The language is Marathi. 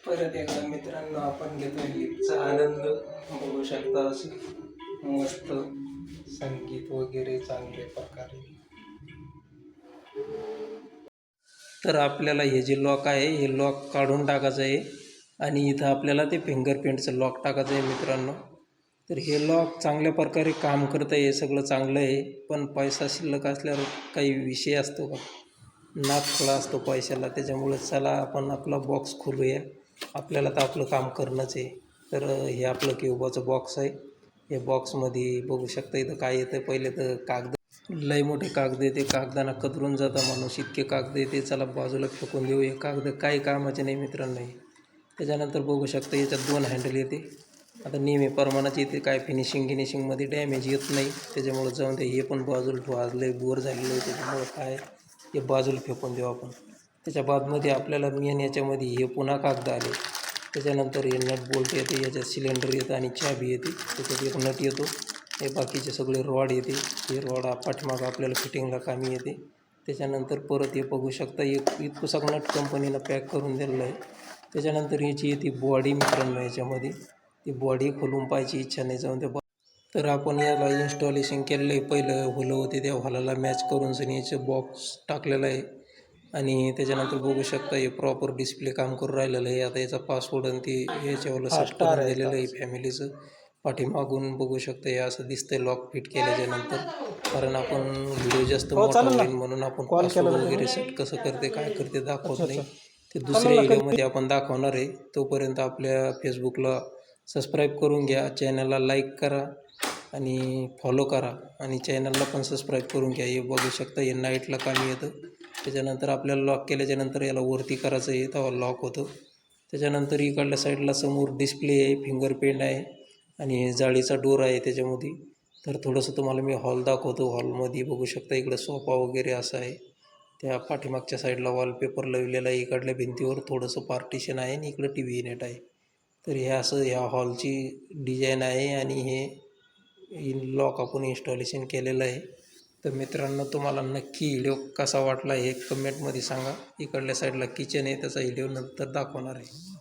परत एकदा मित्रांनो आपण घेतो ईदचा आनंद बघू शकता. असे मस्त संगीत वगैरे चांगल्या प्रकारे. तर आपल्याला हे जे लॉक आहे हे लॉक काढून टाकायचं आहे आणि इथं आपल्याला ते फिंगरप्रिंटचं लॉक टाकायचं आहे मित्रांनो. तर हे लॉक चांगल्या प्रकारे काम करतं आहे, सगळं चांगलं आहे. पण पैसा शिल्लक असल्यावर काही विषय असतो का, नाद असतो पैशाला. त्याच्यामुळे चला आपण आपला बॉक्स खोलूया. आपल्याला तर आपलं काम करणंच आहे. तर हे आपलं क्युबाचं बॉक्स आहे. हे बॉक्समध्ये बघू शकता इथं काय येतं. पहिले तर कागद, लय मोठे कागद येते, कागदाना कदरून जाता माणूस, इतके कागद येते. चला बाजूला फेकून देऊ. हे कागद काही कामाचे नाही मित्रांनो. त्याच्यानंतर बघू शकता याच्यात 2 हँडल येते. आता नेहमी प्रमाणाची येते, काय फिनिशिंगमध्ये डॅमेज येत नाही. त्याच्यामुळं जाऊन दे, हे पण बाजूला ठेवू. आज लय बोर झालेलं आहे त्याच्यामुळं काय हे बाजूला फेकून देऊ आपण. त्याच्या बादमध्ये आपल्याला मेन याच्यामध्ये हे पुन्हा कागद आले. त्याच्यानंतर हे नट बोल्ट येते, याच्यात सिलेंडर येतं आणि चाबी येते. त्याच्यात एक नट येतो. हे बाकीचे सगळे रॉड येते. हे रॉड पाठीमागं आपल्याला फिटिंगला कामी येते. त्याच्यानंतर परत हे बघू शकता इतकं नट कंपनीनं पॅक करून दिलेलं आहे. त्याच्यानंतर याची येते बॉडी मित्रांनो. याच्यामध्ये ती बॉडी खोलून पाहायची इच्छा नाही, जाऊन त्या. तर आपण याला इन्स्टॉलेशन केलेलं आहे. पहिलं होलं होते त्या हॉलाला मॅच करून याचं बॉक्स टाकलेलं आहे. आणि त्याच्यानंतर बघू शकता हे प्रॉपर डिस्प्ले काम करून राहिलेलं आहे. आता याचा पासवर्ड आणि ते याच्यावर सेट करून दिलेलं आहे फॅमिलीचं. पाठीमागून बघू शकता हे असं दिसतंय लॉक फिट केल्याच्यानंतर. कारण आपण व्हिडिओ जास्त मोठा होईल म्हणून आपण पासवर्ड वगैरे सेट कसं करते काय करते दाखवत नाही. ते दुसऱ्या व्हिडिओमध्ये आपण दाखवणार आहे. तोपर्यंत आपल्या फेसबुकला सबस्क्राईब करून घ्या, चॅनलला लाईक करा आणि फॉलो करा आणि चॅनलला पण सबस्क्राईब करून घ्या. हे बघू शकता हे नाईटला कामी येतं. त्याच्यानंतर आपल्याला लॉक केल्याच्यानंतर याला वरती करायचं आहे, तेव्हा लॉक होतं. त्याच्यानंतर इकडल्या साईडला समोर डिस्प्ले आहे, फिंगरप्रिंट आहे आणि जाळीचा डोर आहे त्याच्यामध्ये. तर थोडंसं तुम्हाला मी हॉल दाखवतो. हॉलमध्ये बघू शकता इकडं सोफा वगैरे असं आहे. त्या पाठीमागच्या साईडला वॉलपेपर लावलेला आहे. इकडल्या भिंतीवर थोडंसं पार्टिशन आहे आणि इकडं TV युनिट आहे. तर हे असं ह्या हॉलची डिझाईन आहे आणि हे लॉक आपण इन्स्टॉलेशन केलेलं आहे. तर मित्रांनो तुम्हाला नक्की व्हिडिओ कसा वाटला हे कमेंटमध्ये सांगा. इकडल्या साईडला किचन आहे, त्याचा व्हिडिओ नंतर दाखवणार आहे.